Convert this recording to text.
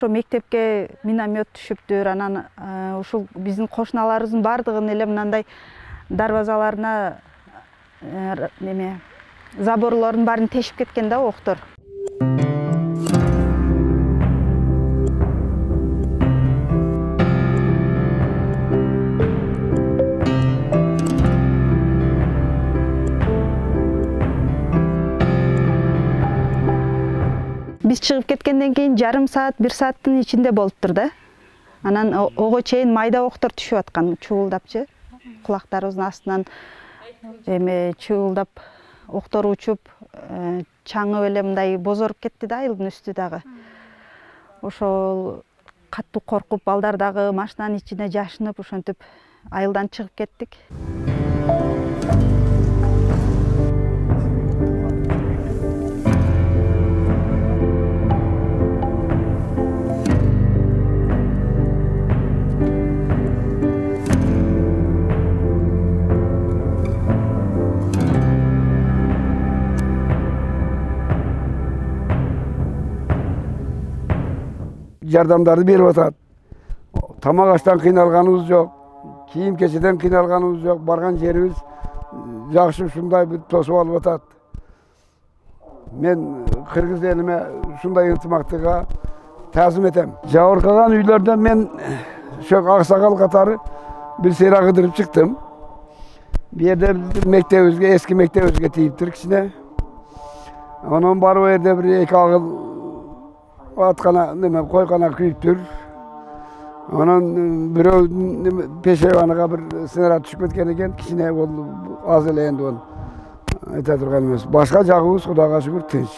Мектепке миномет түшүптүр, анан ушул биздин кошуналарыбыздын бардыгын эле мындай дарбазаларына неме заборлордун баарын тешип кеткен да октор. Биз чыгып кеткенден кийин жарым саат, 1 сааттын ичинде болуптур да. Анан ого чейин майда октор түшүп аткан, чуулдапчы. Кулактарыбыздын астынан чуулдап октор учуп, чаңы эле мындай бозоруп кетти да, айылдын үстү дагы. Ошол катуу коркуп, балдар дагы машинанын ичине жашынып, ошентип айылдан чыгып кеттик. Yardımları berip atat. Tamak aştan kıyналганыбыз жок, kiyim keçeden kıyналганыбыз жок, барган жерибиz жакшы ушундай bir тосуп алып атат. Men Kırgız elime ушундай ынтымактыкка таазим этем. Жабыркаган үйлөрдөн men şu aksakal katarı bir seyra kıdırıp çıktım. Bir yerde mektebimizge, eski mektebimizge teyiptir kişine. Onun barı o yerde bir iki ağıl atkana, koykana kuyuptur. Onun biröv peşevanıga bir sınıra düşüp etken eken kişine az eleyendi onu. Ayta turgan emas. Başka jagыбыз Kudayga şükür tinç.